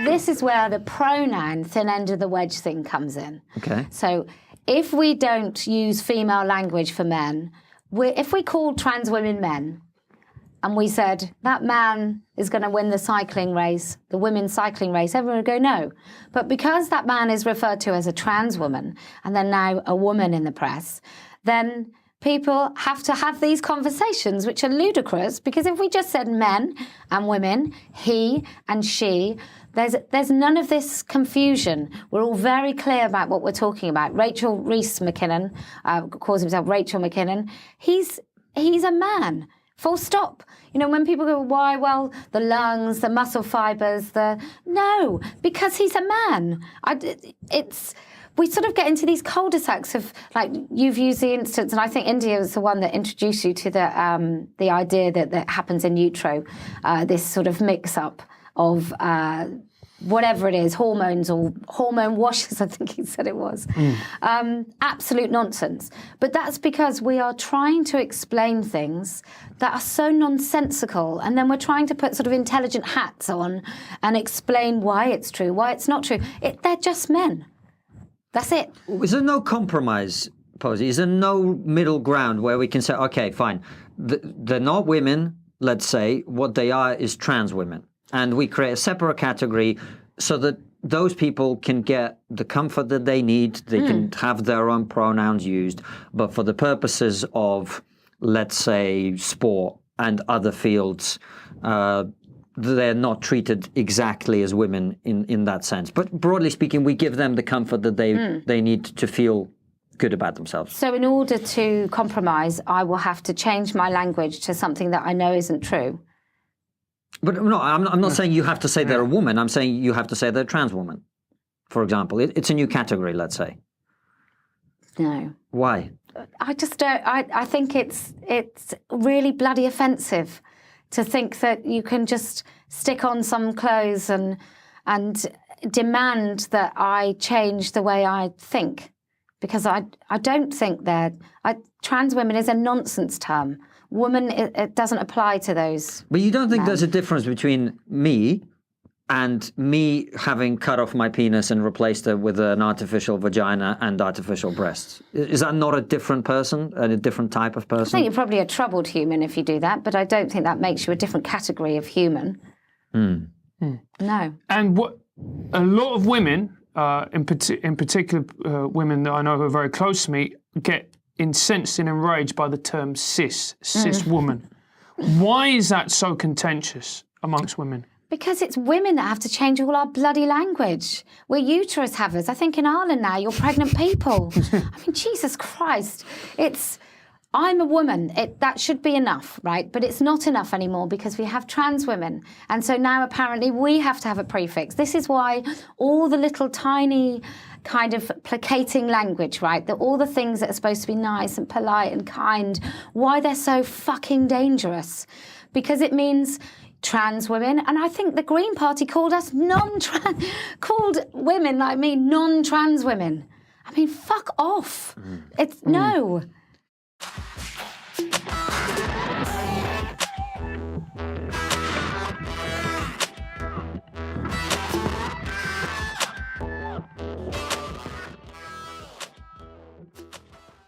This is where the pronoun thin end of the wedge thing comes in. Okay. So if we don't use female language for men, if we called trans women men and we said that man is going to win the cycling race, the women's cycling race, everyone would go no. But because that man is referred to as a trans woman and then now a woman in the press, then people have to have these conversations, which are ludicrous, because if we just said men and women, he and she, there's none of this confusion. We're all very clear about what we're talking about. Rachel Reese McKinnon, calls himself Rachel McKinnon. He's a man, full stop. You know, when people go, why? Well, the lungs, the muscle fibers, no, because he's a man. We sort of get into these cul-de-sacs of, like, you've used the instance, and I think India was the one that introduced you to the idea that happens in utero, this sort of mix-up of whatever it is, hormones or hormone washes, I think he said it was. Absolute nonsense. But that's because we are trying to explain things that are so nonsensical, and then we're trying to put sort of intelligent hats on and explain why it's true, why it's not true. They're just men. That's it. Is there no compromise, Posey? Is there no middle ground where we can say, okay, fine, they're not women, let's say, what they are is trans women, and we create a separate category so that those people can get the comfort that they need, they can have their own pronouns used, but for the purposes of, let's say, sport and other fields, they're not treated exactly as women in that sense. But broadly speaking, we give them the comfort that they need to feel good about themselves. So in order to compromise, I will have to change my language to something that I know isn't true. But no, I'm not saying you have to say they're a woman. I'm saying you have to say they're a trans woman, for example. It's a new category, let's say. No. Why? I just don't. I think it's really bloody offensive to think that you can just stick on some clothes and demand that I change the way I think, because I don't think that trans women is a nonsense term. Woman, it doesn't apply to those. But you don't think there's a difference between me and me having cut off my penis and replaced it with an artificial vagina and artificial breasts? Is that not a different person and a different type of person? I think you're probably a troubled human if you do that, but I don't think that makes you a different category of human. No. And what a lot of women, in particular women that I know who are very close to me, get incensed and enraged by the term cis woman. Why is that so contentious amongst women? Because it's women that have to change all our bloody language. We're uterus havers. I think in Ireland now, you're pregnant people. I mean, Jesus Christ. I'm a woman. That should be enough, right? But it's not enough anymore because we have trans women. And so now apparently we have to have a prefix. This is why all the little tiny kind of placating language, right? All the things that are supposed to be nice and polite and kind, why they're so fucking dangerous. Because it means trans women, and I think the Green Party called us called women like me non-trans women. I mean, fuck off. No.